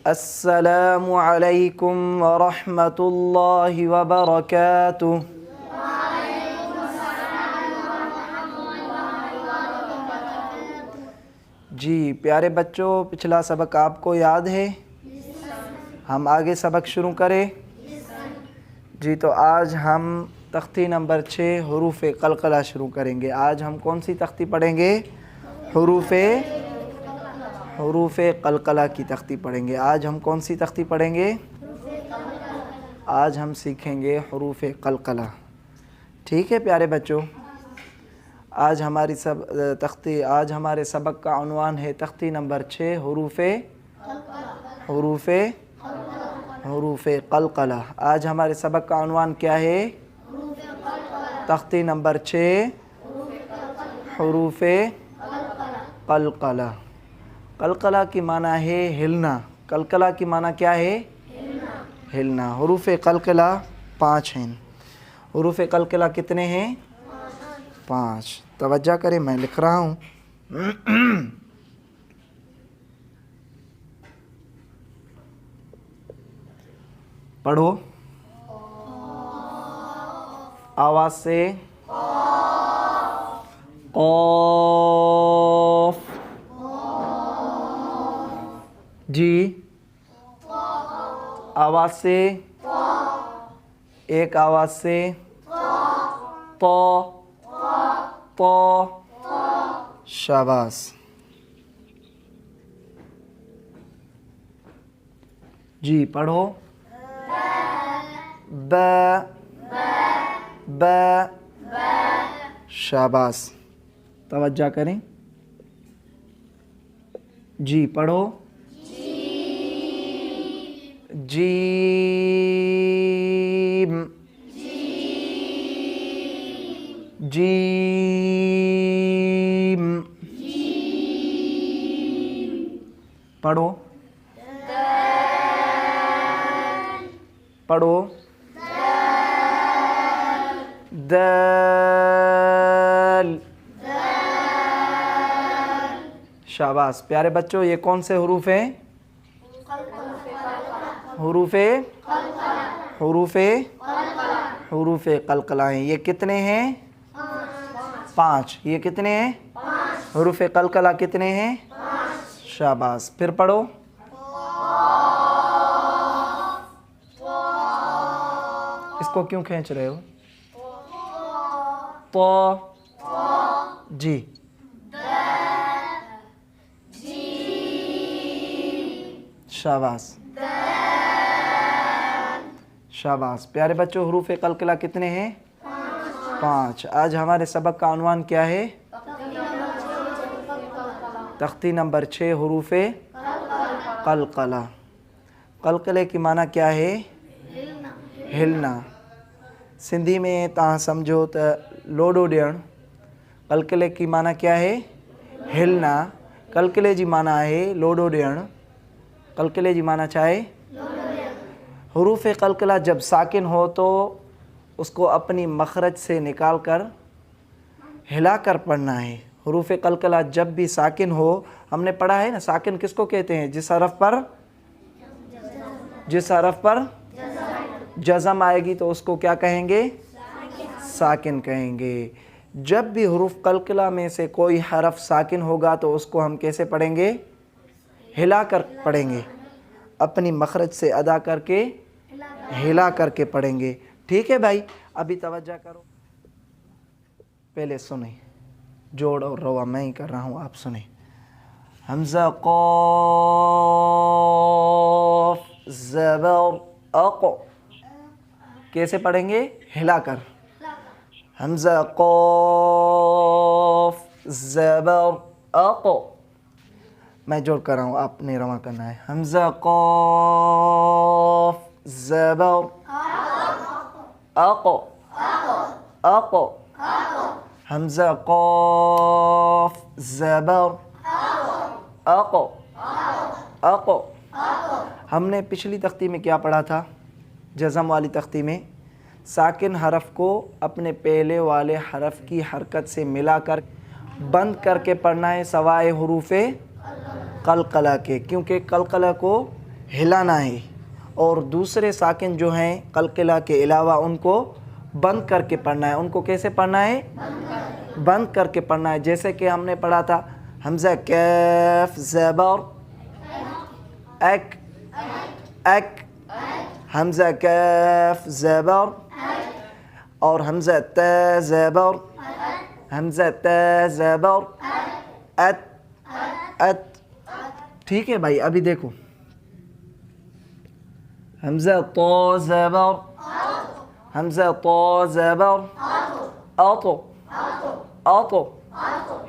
السلام علیکم ورحمۃ اللہ وبرکاتہ۔ جی پیارے بچوں، پچھلا سبق آپ کو یاد ہے؟ ہم آگے سبق شروع کریں؟ جی تو آج ہم تختی نمبر 6 حروف قلقلہ شروع کریں گے۔ آج ہم کون سی تختی پڑھیں گے؟ حروف قلقلہ کی تختی پڑھیں گے۔ آج ہم کون سی تختی پڑھیں گے؟ آج ہم سیکھیں گے حروف قلقلہ۔ ٹھیک ہے پیارے بچوں، آج ہمارے سبق کا عنوان ہے تختی نمبر 6 حروف قلقلہ۔ آج ہمارے سبق کا عنوان کیا ہے؟ تختی نمبر 6 حروف قلقلہ۔ قلقلہ کی معنی ہے ہلنا۔ قلقلہ کی معنی کیا ہے؟ ہلنا۔ حروف قلقلہ 5 ہیں۔ حروف قلقلہ کتنے ہیں؟ 5۔ توجہ کریں، میں لکھ رہا ہوں۔ پڑھو آواز سے۔ قاف، جی آواز سے، ایک آواز سے۔ طا، شاباش۔ جی پڑھو با، شاباش۔ توجہ کریں، جی پڑھو جیم، جیم پڑھو دال، شاباش۔ پیارے بچوں، یہ کون سے حروف ہیں؟ حروف قلقلہ ہیں۔ یہ کتنے ہیں؟ 5۔ یہ کتنے ہیں؟ حروف قلقلہ کتنے ہیں؟ شاباش۔ پھر پڑھو اس کو کیوں کھینچ رہے ہو؟ تو جی شاباش، شاباش۔ پیارے بچوں، حروف قلقلہ کتنے ہیں؟ 5۔ آج ہمارے سبق کا عنوان کیا ہے؟ تختی نمبر 6 حروف قلقلہ۔ قلقلے کی معنی کیا ہے؟ ہلنا۔ سندھی میں تاں سمجھو تو لوڈو ڈیڑ۔ قلقلے کی معنی کیا ہے؟ ہلنا۔ قلقلے جی معنی ہے لوڈو ڈیڑ۔ قلقلے جی معنی چاہے حروف قلقلہ جب ساکن ہو تو اس کو اپنی مخرج سے نکال کر ہلا کر پڑھنا ہے۔ حروف قلقلہ جب بھی ساکن ہو، ہم نے پڑھا ہے نا، ساکن کس کو کہتے ہیں؟ جس حرف پر جزم آئے گی تو اس کو کیا کہیں گے؟ ساکن کہیں گے۔ جب بھی حروف قلقلہ میں سے کوئی حرف ساکن ہوگا تو اس کو ہم کیسے پڑھیں گے؟ ہلا کر پڑھیں گے، اپنی مخرج سے ادا کر کے ہلا کر کے پڑھیں گے۔ ٹھیک ہے بھائی، ابھی توجہ کرو، پہلے سنیں، جوڑ اور روا میں ہی کر رہا ہوں، آپ سنیں۔ حمزہ قاف زبر اق، کیسے پڑھیں گے؟ ہلا کر۔ حمزہ قاف زبر اق، میں جوڑ کر رہا ہوں، آپ نے رواں کرنا ہے۔ حمزہ قاف زبر اق، حمزہ قاف زبر اق۔ ہم نے پچھلی تختی میں کیا پڑھا تھا؟ جزم والی تختی میں ساکن حرف کو اپنے پہلے والے حرف کی حرکت سے ملا کر بند کر کے پڑھنا ہے، سوائے حروف قلقلہ کے، کیونکہ قلقلہ کو ہلانا ہے، اور دوسرے ساکن جو ہیں قلقلہ کے علاوہ ان کو بند کر کے پڑھنا ہے۔ ان کو کیسے پڑھنا ہے؟ بند کر کے پڑھنا ہے۔ جیسے کہ ہم نے پڑھا تھا حمزہ کیف زبر ایک ایک، حمزہ کیف زبر، اور حمزہ تا زبر، حمزہ تا زبر ات ات۔ ٹھیک ہے بھائی، ابھی دیکھو حمزہ طا زبر، حمزہ طا زبر اطو اطو،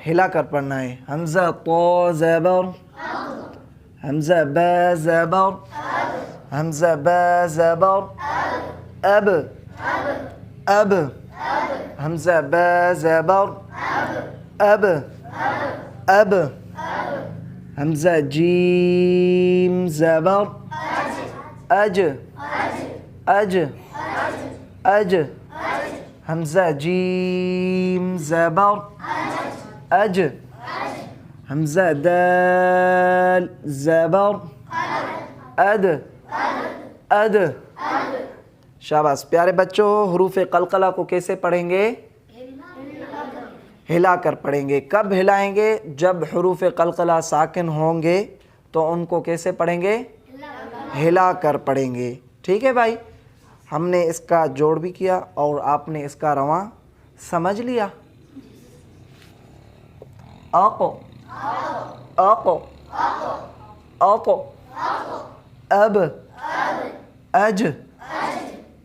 ہلا کر پڑھنا ہے۔ حمزہ طا زبر، حمزہ با زبر، حمزہ با زبر اب اب، حمزہ با زبر اب اب، حمزہ جیم زبر اج اج اج، حمزہ جیم زبر اج، حمزہ دال زبر اد اد۔ شاباش پیارے بچوں، حروف قلقلہ کو کیسے پڑھیں گے؟ ہلا کر پڑھیں گے۔ کب ہلائیں گے؟ جب حروف قلقلہ ساکن ہوں گے تو ان کو کیسے پڑھیں گے؟ ہلا کر پڑھیں گے۔ ٹھیک ہے بھائی، ہم نے اس کا جوڑ بھی کیا اور آپ نے اس کا رواں سمجھ لیا۔ آقو آقو آقو، اب اج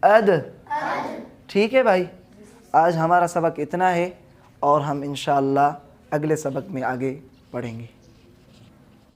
اد۔ ٹھیک ہے بھائی، آج ہمارا سبق اتنا ہے، اور ہم انشاءاللہ اگلے سبق میں آگے پڑھیں گے۔